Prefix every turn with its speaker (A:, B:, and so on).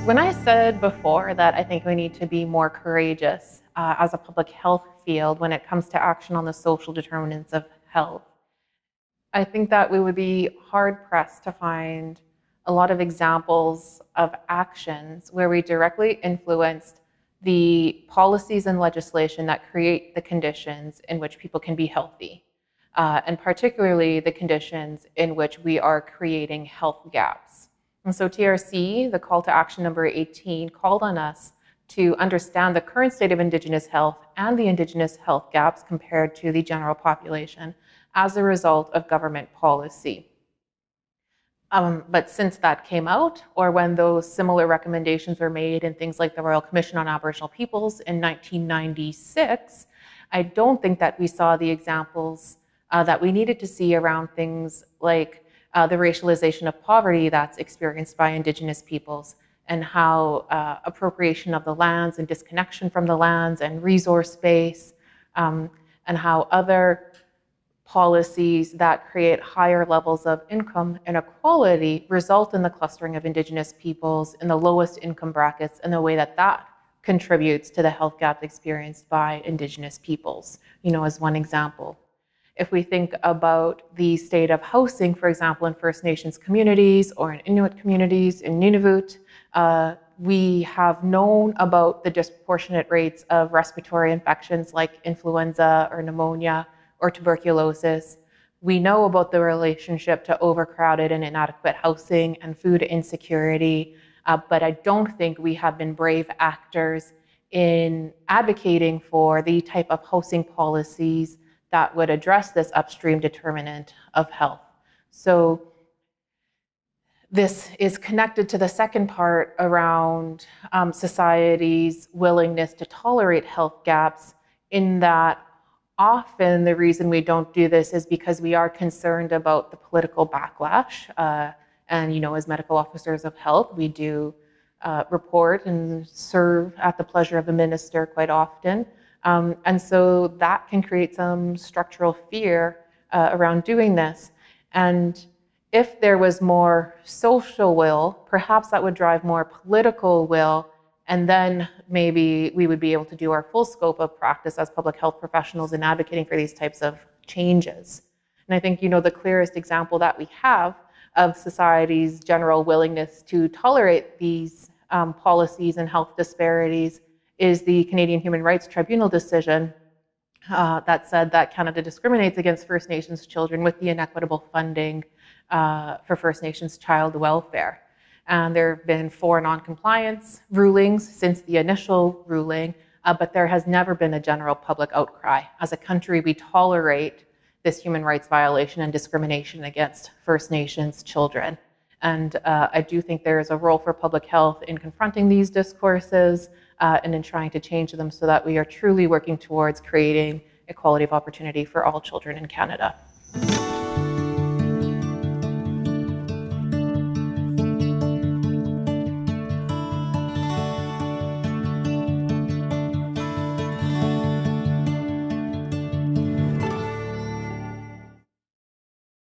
A: When I said before that I think we need to be more courageous as a public health field when it comes to action on the social determinants of health, I think that we would be hard-pressed to find a lot of examples of actions where we directly influenced the policies and legislation that create the conditions in which people can be healthy, and particularly the conditions in which we are creating health gaps. And so TRC, the call to action number 18, called on us to understand the current state of Indigenous health and the Indigenous health gaps compared to the general population as a result of government policy. But since that came out, or when those similar recommendations were made in things like the Royal Commission on Aboriginal Peoples in 1996, I don't think that we saw the examples that we needed to see around things like the racialization of poverty that's experienced by Indigenous peoples, and how appropriation of the lands and disconnection from the lands and resource base, and how other policies that create higher levels of income inequality result in the clustering of Indigenous peoples in the lowest income brackets, and the way that that contributes to the health gap experienced by Indigenous peoples, as one example. If we think about the state of housing, for example, in First Nations communities or in Inuit communities in Nunavut, we have known about the disproportionate rates of respiratory infections like influenza or pneumonia or tuberculosis. We know about the relationship to overcrowded and inadequate housing and food insecurity, but I don't think we have been brave actors in advocating for the type of housing policies that would address this upstream determinant of health. So this is connected to the second part around society's willingness to tolerate health gaps, in that often the reason we don't do this is because we are concerned about the political backlash. And as medical officers of health, we do report and serve at the pleasure of the minister quite often. And so that can create some structural fear around doing this. And if there was more social will, perhaps that would drive more political will, and then maybe we would be able to do our full scope of practice as public health professionals in advocating for these types of changes. And I think, the clearest example that we have of society's general willingness to tolerate these policies and health disparities is the Canadian Human Rights Tribunal decision that said that Canada discriminates against First Nations children with the inequitable funding for First Nations child welfare. And there have been 4 non-compliance rulings since the initial ruling, but there has never been a general public outcry. As a country, we tolerate this human rights violation and discrimination against First Nations children. And I do think there is a role for public health in confronting these discourses and in trying to change them so that we are truly working towards creating equality of opportunity for all children in Canada.